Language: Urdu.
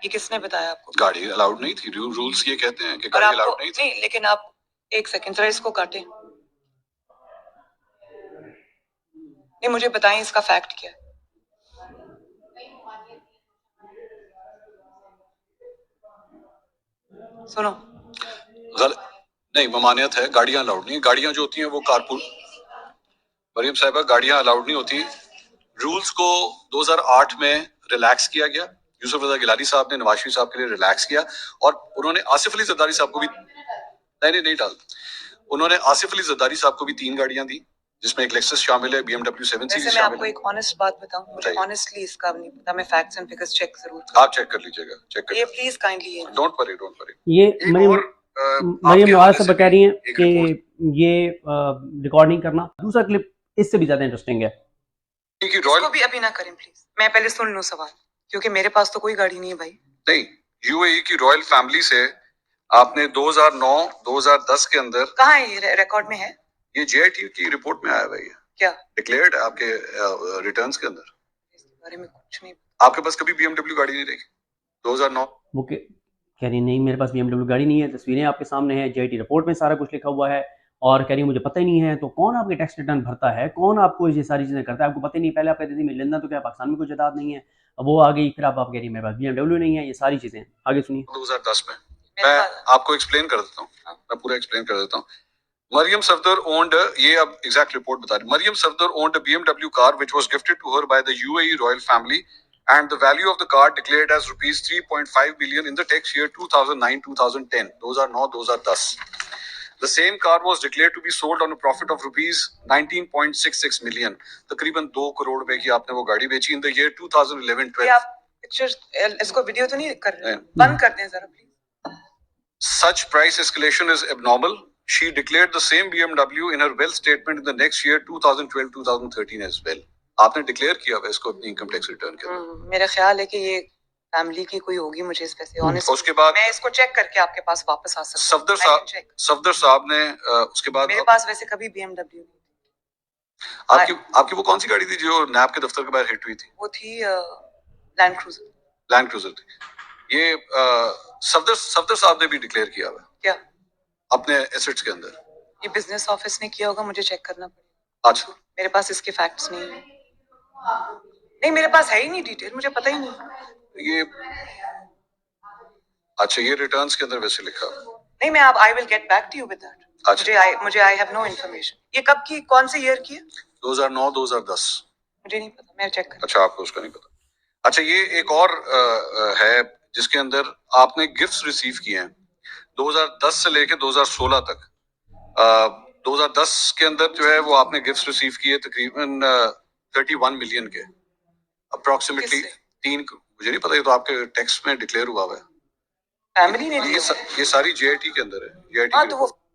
یہ کس نے بتایا آپ کو؟ گاڑی الاؤڈ نہیں تھی، رولز یہ کہتے ہیں کہ اور گاڑی آپ الاؤڈ کو نہیں تھی. نہیں، لیکن آپ ایک سیکنڈ ذرا اس کو کاٹیں. نہیں مجھے بتائیں اس کا فیکٹ کیا ہے. سنو نہیں، ممانعت ہے، گاڑیاں الاؤڈ نہیں. گاڑیاں جو ہوتی ہیں وہ کارپول، مریم صاحبہ گاڑیاں الاؤڈ نہیں ہوتی. رولز کو 2008 میں ریلیکس کیا گیا. یوسف رضا گیلانی صاحب نے نواز شریف صاحب کے لیے ریلیکس کیا، اور انہوں نے آصف علی زرداری صاحب کو بھی نہیں ڈال. انہوں نے آصف علی زرداری صاحب کو بھی 3 گاڑیاں دی، جس میں ایک لیکسس شامل ہے، BMW 7 ویسے سیریز میں آپ شامل کو ہے. ایک آنےسٹ بات بتاؤں، مجھے آنےسٹلی اس کا نہیں پتا، میں فیکٹس اینڈ فگرز چیک ضرور آپ چیک کر لیجیے گا، چیک کر یہ پلیز کائنڈلی. Don't worry. یہ مریم نواز سے بتا رہی ہیں کہ یہ ریکارڈ نہیں کرنا. دوسرا کلپ اس سے بھی زیادہ انٹرسٹنگ ہے. اس کو بھی ابھی نہ کریں پلیز، میں پہلے سن لوں سوال، کیونکہ میرے پاس تو کوئی گاڑی نہیں ہے بھائی. نہیں، UAE کی رائل فیملی سے آپ نے 2009-2010 کے اندر، کہاں ہے یہ ریکارڈ میں ہے؟ یہ JIT کی رپورٹ میں آیا بھائی، کیا ڈکلیئرڈ ہے آپ کے ریٹرنز کے اندر. اس کے بارے میں کچھ نہیں. آپ کے پاس کبھی BMW گاڑی نہیں رہی 2009؟ وہ کہہ رہی نہیں میرے پاس BMW گاڑی نہیں ہے، تصویریں آپ کے سامنے ہیں، JIT رپورٹ میں سارا کچھ لکھا ہوا ہے، اور کہہ رہی مجھے پتہ ہی نہیں ہے. تو کون آپ کے ٹیکس ریٹرن بھرتا ہے؟ کون آپ کو یہ ساری چیزیں کرتا ہے؟ آپ کو پتہ ہی نہیں. پہلے آپ کہتے تھے میری لندن تو کیا پاکستان میں کوئی جائیداد نہیں ہے، اب وہ آ گئی، پھر آپ کہہ رہی ہیں میرے پاس BMW نہیں ہے. یہ ساری چیزیں آگے سنیے. 2010 میں میں آپ کو ایکسپلین کر دیتا ہوں، میں پورا ایکسپلین کر دیتا ہوں. مریم صفدر owned، یہ اب ایگزیکٹ رپورٹ بتا رہی. مریم Safdar owned a BMW car which was gifted to her by the UAE royal family, and the value of the car declared as rupees 3.5 million in the tax year 2009-2010, 2009-2010. The same car was declared to be sold on a profit of rupees 19.66 million. تقریباً 2 کروڑ روپے کی آپ نے وہ گاڑی بیچی in the year 2011-12. آپ پکچر اس کو ویڈیو تو نہیں کر رہے؟ بند کر دیں ذرا please. Such price escalation is abnormal. She declared the same BMW in her wealth statement in the next year 2012-2013 as well. آپ نے ڈکلیئر کیا ہوا اس کو اپنی انکم ٹیکس ریٹرن کے اندر. میرا خیال ہے کہ یہ فیملی کی کوئی ہوگی، مجھے اس پہ سے آنےسٹ. اس کے بعد میں اس کو چیک کر کے آپ کے پاس واپس آ سکتا ہوں. صفدر صاحب نے اس کے بعد، میرے پاس ویسے کبھی BMW نہیں تھی. آپ کی وہ کون سی گاڑی تھی جو نیب کے دفتر کے باہر ہٹ ہوئی تھی؟ وہ تھی لینڈ کروزر. لینڈ کروزر تھی. یہ صفدر صاحب نے بھی ڈکلیئر کیا ہوا کیا اپنے ایسٹس کے اندر. یہ بزنس آفس نے کیا ہوگا، مجھے چیک کرنا پڑے. اچھا، میرے پاس اس کے فیکٹس نہیں ہیں. نہیں میرے پاس ہے ہی نہیں ڈیٹیل، مجھے پتہ ہی نہیں. یہ اچھا، یہ ریٹرنز کے اندر ویسے لکھا. نہیں میں اب I will get back to you with that. مجھے I have no information. یہ کب کی، کون سے ایئر کی ہے؟ 2009-2010. مجھے نہیں پتا، میں چیک کروں. اچھا، آپ کو اس کا نہیں پتا. اچھا، یہ ایک اور ہے جس کے اندر آپ نے گفٹس ریسیو کیے ہیں 2010 سے لے کے 2016 تک. 2010 کے اندر جو ہے وہ آپ نے گفٹس ریسیو کیے تقریباً 31 ملین کے اپروکسیمیٹلی. مجھے نہیں پتا، یہ تو آپ کے ٹیکس میں ڈکلیئر ہوا ہوا ہے. فیملی نے یہ ساری JIT کے اندر ہے. JIT تو وہ